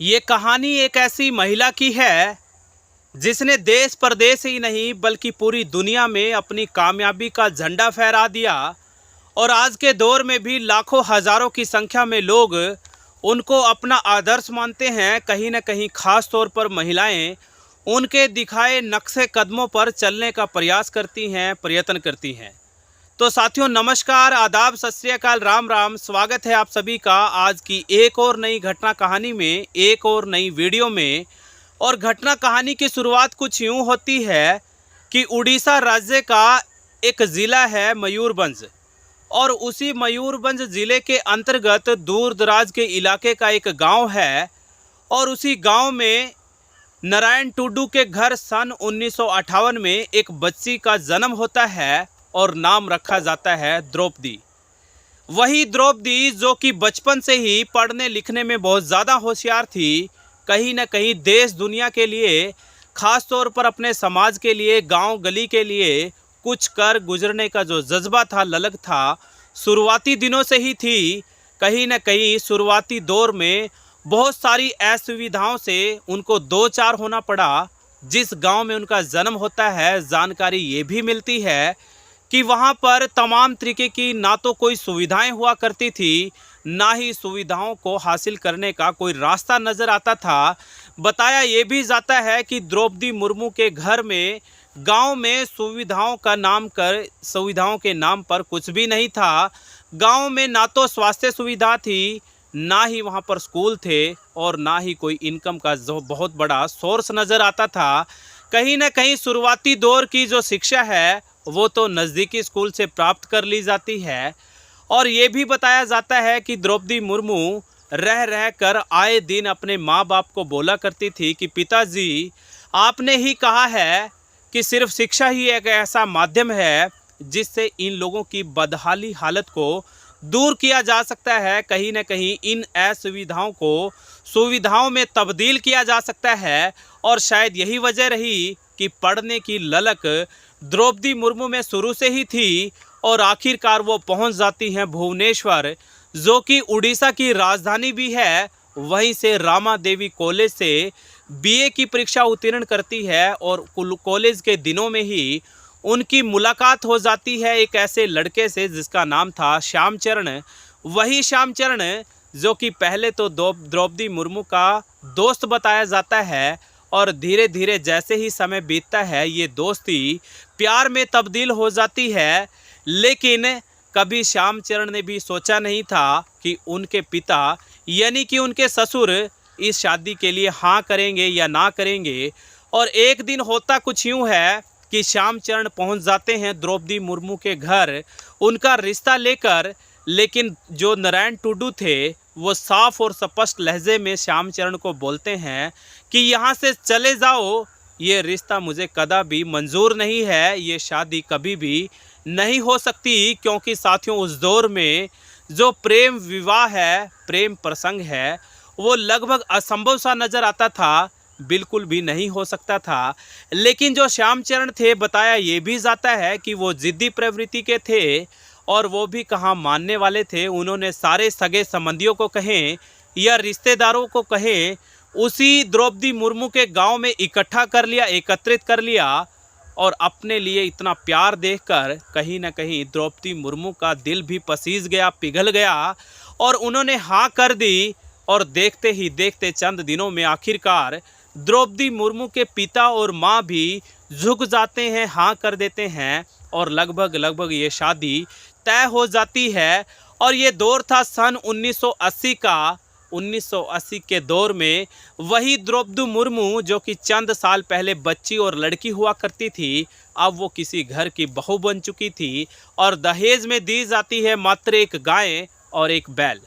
ये कहानी एक ऐसी महिला की है जिसने देश प्रदेश ही नहीं बल्कि पूरी दुनिया में अपनी कामयाबी का झंडा फहरा दिया। और आज के दौर में भी लाखों हजारों की संख्या में लोग उनको अपना आदर्श मानते हैं। कहीं न कहीं खास तौर पर महिलाएं उनके दिखाए नक्शे कदमों पर चलने का प्रयास करती हैं, प्रयत्न करती हैं। तो साथियों नमस्कार, आदाब, सत श्री अकाल, राम राम। स्वागत है आप सभी का आज की एक और नई घटना कहानी में, एक और नई वीडियो में। और घटना कहानी की शुरुआत कुछ यूँ होती है कि उड़ीसा राज्य का एक ज़िला है मयूरभंज, और उसी मयूरभंज ज़िले के अंतर्गत दूर दराज के इलाके का एक गांव है। और उसी गांव में नारायण टुडू के घर सन 1958 में एक बच्ची का जन्म होता है और नाम रखा जाता है द्रौपदी। वही द्रौपदी जो कि बचपन से ही पढ़ने लिखने में बहुत ज़्यादा होशियार थी। कहीं न कहीं देश दुनिया के लिए, ख़ास तौर पर अपने समाज के लिए, गांव गली के लिए कुछ कर गुजरने का जो जज्बा था, ललक था, शुरुआती दिनों से ही थी। कहीं न कहीं शुरुआती दौर में बहुत सारी असुविधाओं से उनको दो चार होना पड़ा। जिस गांव में उनका जन्म होता है, जानकारी ये भी मिलती है कि वहाँ पर तमाम तरीके की ना तो कोई सुविधाएं हुआ करती थी, ना ही सुविधाओं को हासिल करने का कोई रास्ता नज़र आता था। बताया ये भी जाता है कि द्रौपदी मुर्मू के घर में, गांव में सुविधाओं के नाम पर कुछ भी नहीं था। गांव में ना तो स्वास्थ्य सुविधा थी, ना ही वहाँ पर स्कूल थे, और ना ही कोई इनकम का जो बहुत बड़ा सोर्स नज़र आता था। कहीं ना कहीं शुरुआती दौर की जो शिक्षा है वो तो नज़दीकी स्कूल से प्राप्त कर ली जाती है। और ये भी बताया जाता है कि द्रौपदी मुर्मू रह रह कर आए दिन अपने माँ बाप को बोला करती थी कि पिताजी, आपने ही कहा है कि सिर्फ शिक्षा ही एक ऐसा माध्यम है जिससे इन लोगों की बदहाली हालत को दूर किया जा सकता है। कहीं न कहीं इन असुविधाओं को सुविधाओं में तब्दील किया जा सकता है। और शायद यही वजह रही कि पढ़ने की ललक द्रौपदी मुर्मू में शुरू से ही थी। और आखिरकार वो पहुंच जाती हैं भुवनेश्वर, जो कि उड़ीसा की राजधानी भी है। वहीं से रामा देवी कॉलेज से बीए की परीक्षा उत्तीर्ण करती है। और कॉलेज के दिनों में ही उनकी मुलाकात हो जाती है एक ऐसे लड़के से जिसका नाम था श्यामचरण। वही श्यामचरण जो कि पहले तो द्रौपदी मुर्मू का दोस्त बताया जाता है, और धीरे धीरे जैसे ही समय बीतता है ये दोस्ती प्यार में तब्दील हो जाती है। लेकिन कभी श्यामचरण ने भी सोचा नहीं था कि उनके पिता यानी कि उनके ससुर इस शादी के लिए हाँ करेंगे या ना करेंगे। और एक दिन होता कुछ यूँ है कि श्यामचरण पहुंच जाते हैं द्रौपदी मुर्मू के घर उनका रिश्ता लेकर। लेकिन जो नारायण टुडू थे वो साफ और स्पष्ट लहजे में श्यामचरण को बोलते हैं कि यहाँ से चले जाओ, ये रिश्ता मुझे कदापि मंजूर नहीं है, ये शादी कभी भी नहीं हो सकती। क्योंकि साथियों उस दौर में जो प्रेम विवाह है, प्रेम प्रसंग है, वो लगभग असंभव सा नज़र आता था, बिल्कुल भी नहीं हो सकता था। लेकिन जो श्यामचरण थे, बताया ये भी जाता है कि वो जिद्दी प्रवृत्ति के थे, और वो भी कहाँ मानने वाले थे। उन्होंने सारे सगे संबंधियों को कहें या रिश्तेदारों को कहें, उसी द्रौपदी मुर्मू के गांव में इकट्ठा कर लिया, एकत्रित कर लिया। और अपने लिए इतना प्यार देखकर कहीं ना कहीं द्रौपदी मुर्मू का दिल भी पसीज गया, पिघल गया, और उन्होंने हाँ कर दी। और देखते ही देखते चंद दिनों में आखिरकार द्रौपदी मुर्मू के पिता और माँ भी झुक जाते हैं, हाँ कर देते हैं, और लगभग ये शादी तय हो जाती है। और ये दौर था सन 1980 का। 1980 के दौर में वही द्रौपदी मुर्मू जो कि चंद साल पहले बच्ची और लड़की हुआ करती थी, अब वो किसी घर की बहू बन चुकी थी। और दहेज में दी जाती है मात्र एक गाय और एक बैल।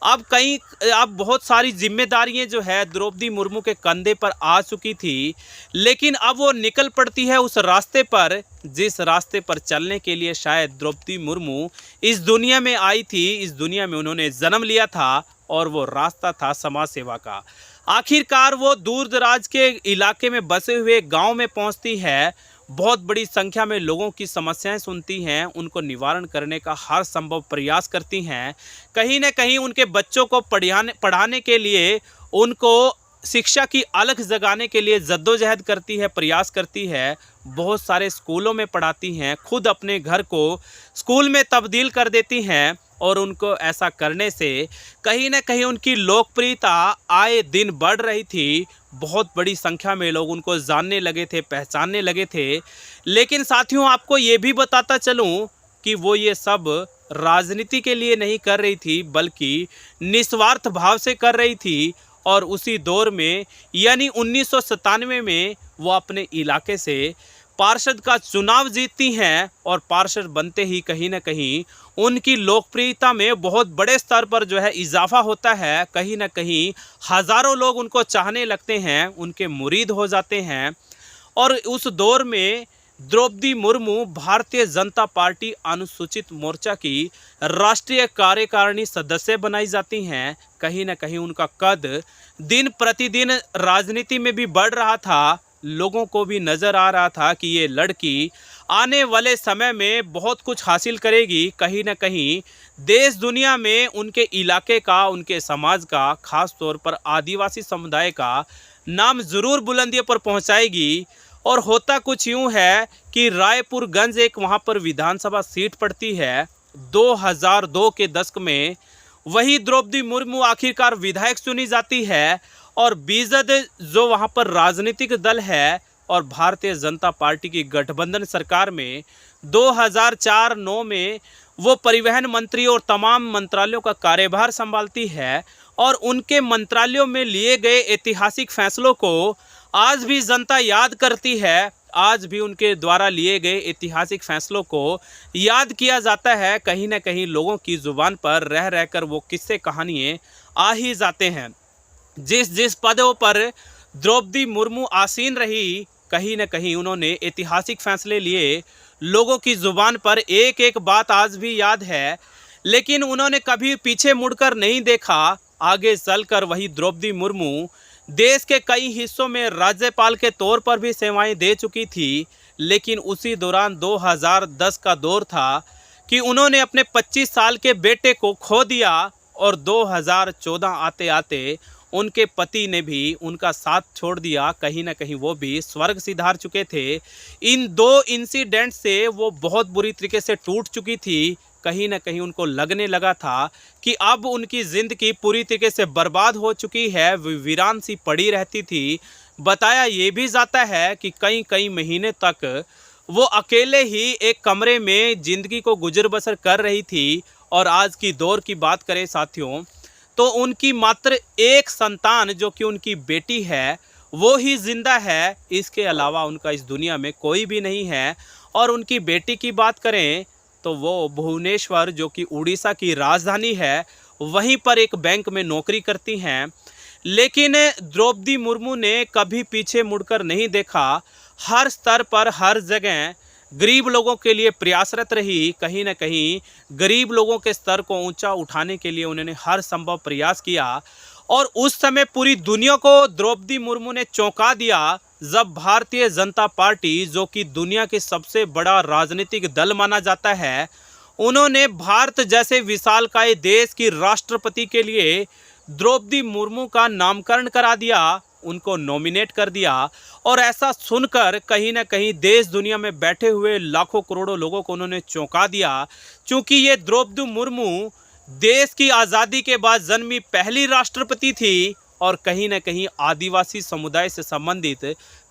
अब बहुत सारी जिम्मेदारियां जो है द्रौपदी मुर्मू के कंधे पर आ चुकी थी। लेकिन अब वो निकल पड़ती है उस रास्ते पर जिस रास्ते पर चलने के लिए शायद द्रौपदी मुर्मू इस दुनिया में आई थी, इस दुनिया में उन्होंने जन्म लिया था। और वो रास्ता था समाज सेवा का। आखिरकार वो दूर दराज के इलाके में बसे हुए गांव में पहुंचती है। बहुत बड़ी संख्या में लोगों की समस्याएं सुनती हैं, उनको निवारण करने का हर संभव प्रयास करती हैं। कहीं न कहीं उनके बच्चों को पढ़ाने के लिए उनको शिक्षा की अलख जगाने के लिए जद्दोजहद करती है, प्रयास करती है। बहुत सारे स्कूलों में पढ़ाती हैं, खुद अपने घर को स्कूल में तब्दील कर देती हैं और उनको ऐसा करने से कहीं ना कहीं उनकी लोकप्रियता आए दिन बढ़ रही थी। बहुत बड़ी संख्या में लोग उनको जानने लगे थे, पहचानने लगे थे। लेकिन साथियों, आपको ये भी बताता चलूं कि वो ये सब राजनीति के लिए नहीं कर रही थी, बल्कि निस्वार्थ भाव से कर रही थी। और उसी दौर में यानी 1997 में वो अपने इलाके से पार्षद का चुनाव जीतती हैं और पार्षद बनते ही कहीं ना कहीं उनकी लोकप्रियता में बहुत बड़े स्तर पर जो है इजाफा होता है। कहीं ना कहीं हज़ारों लोग उनको चाहने लगते हैं, उनके मुरीद हो जाते हैं। और उस दौर में द्रौपदी मुर्मू भारतीय जनता पार्टी अनुसूचित मोर्चा की राष्ट्रीय कार्यकारिणी सदस्य बनाई जाती हैं। कहीं ना कहीं उनका कद दिन प्रतिदिन राजनीति में भी बढ़ रहा था। लोगों को भी नज़र आ रहा था कि ये लड़की आने वाले समय में बहुत कुछ हासिल करेगी। कहीं ना कहीं देश दुनिया में उनके इलाके का, उनके समाज का, खास तौर पर आदिवासी समुदाय का नाम ज़रूर बुलंदियों पर पहुंचाएगी। और होता कुछ यूँ है कि रायपुरगंज एक वहाँ पर विधानसभा सीट पड़ती है। 2002 के दशक में वही द्रौपदी मुर्मू आखिरकार विधायक चुनी जाती है। और बीजद जो वहाँ पर राजनीतिक दल है और भारतीय जनता पार्टी की गठबंधन सरकार में 2004-09 में वो परिवहन मंत्री और तमाम मंत्रालयों का कार्यभार संभालती है। और उनके मंत्रालयों में लिए गए ऐतिहासिक फैसलों को आज भी जनता याद करती है। आज भी उनके द्वारा लिए गए ऐतिहासिक फैसलों को याद किया जाता है। कहीं ना कहीं लोगों की ज़ुबान पर रह रहकर वो किस्से कहानियाँ आ ही जाते हैं। जिस जिस पदों पर द्रौपदी मुर्मू आसीन रही, कहीं ना कहीं उन्होंने ऐतिहासिक फैसले लिए। लोगों की ज़ुबान पर एक एक बात आज भी याद है। लेकिन उन्होंने कभी पीछे मुड़कर नहीं देखा। आगे चलकर वही द्रौपदी मुर्मू देश के कई हिस्सों में राज्यपाल के तौर पर भी सेवाएं दे चुकी थी। लेकिन उसी दौरान 2010 का दौर था कि उन्होंने अपने 25 साल के बेटे को खो दिया। और 2014 आते आते उनके पति ने भी उनका साथ छोड़ दिया। कहीं ना कहीं वो भी स्वर्ग सिधार चुके थे। इन दो इंसिडेंट से वो बहुत बुरी तरीके से टूट चुकी थी। कहीं ना कहीं उनको लगने लगा था कि अब उनकी ज़िंदगी पूरी तरीके से बर्बाद हो चुकी है, वीरान सी पड़ी रहती थी। बताया ये भी जाता है कि कई कई महीने तक वो अकेले ही एक कमरे में ज़िंदगी को गुजर बसर कर रही थी। और आज की दौर की बात करें साथियों, तो उनकी मात्र एक संतान जो कि उनकी बेटी है वो ही जिंदा है। इसके अलावा उनका इस दुनिया में कोई भी नहीं है। और उनकी बेटी की बात करें तो वो भुवनेश्वर जो कि उड़ीसा की राजधानी है, वहीं पर एक बैंक में नौकरी करती हैं। लेकिन द्रौपदी मुर्मू ने कभी पीछे मुड़कर नहीं देखा। हर स्तर पर, हर जगह गरीब लोगों के लिए प्रयासरत रही। कहीं ना कहीं गरीब लोगों के स्तर को ऊंचा उठाने के लिए उन्होंने हर संभव प्रयास किया। और उस समय पूरी दुनिया को द्रौपदी मुर्मू ने चौंका दिया जब भारतीय जनता पार्टी, जो कि दुनिया के सबसे बड़ा राजनीतिक दल माना जाता है, उन्होंने भारत जैसे विशालकाय देश की राष्ट्रपति के लिए द्रौपदी मुर्मू का नामकरण करा दिया, उनको नॉमिनेट कर दिया। और ऐसा सुनकर कहीं ना कहीं देश दुनिया में बैठे हुए लाखों करोड़ों लोगों को उन्होंने चौंका दिया। क्योंकि ये द्रौपदी मुर्मू देश की आज़ादी के बाद जन्मी पहली राष्ट्रपति थी और कहीं ना कहीं आदिवासी समुदाय से संबंधित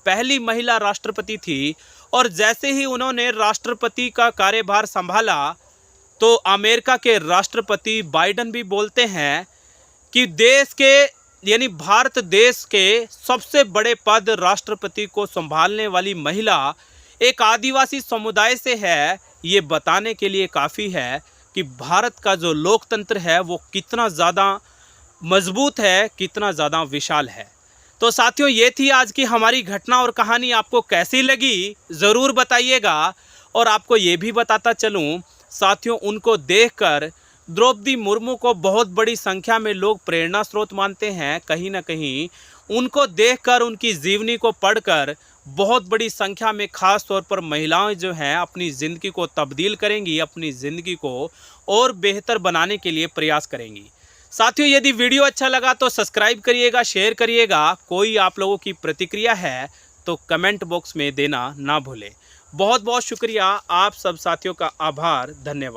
पहली महिला राष्ट्रपति थी। और जैसे ही उन्होंने राष्ट्रपति का कार्यभार संभाला तो अमेरिका के राष्ट्रपति बाइडेन भी बोलते हैं कि देश के यानी भारत देश के सबसे बड़े पद राष्ट्रपति को संभालने वाली महिला एक आदिवासी समुदाय से है। ये बताने के लिए काफ़ी है कि भारत का जो लोकतंत्र है वो कितना ज़्यादा मजबूत है, कितना ज़्यादा विशाल है। तो साथियों, ये थी आज की हमारी घटना और कहानी। आपको कैसी लगी ज़रूर बताइएगा। और आपको ये भी बताता चलूँ साथियों, उनको देखकर द्रौपदी मुर्मू को बहुत बड़ी संख्या में लोग प्रेरणा स्रोत मानते हैं। कहीं ना कहीं उनको देखकर, उनकी जीवनी को पढ़कर बहुत बड़ी संख्या में खास तौर पर महिलाएं जो हैं अपनी ज़िंदगी को तब्दील करेंगी, अपनी ज़िंदगी को और बेहतर बनाने के लिए प्रयास करेंगी। साथियों, यदि वीडियो अच्छा लगा तो सब्सक्राइब करिएगा, शेयर करिएगा। कोई आप लोगों की प्रतिक्रिया है तो कमेंट बॉक्स में देना ना भूलें। बहुत बहुत शुक्रिया, आप सब साथियों का आभार, धन्यवाद।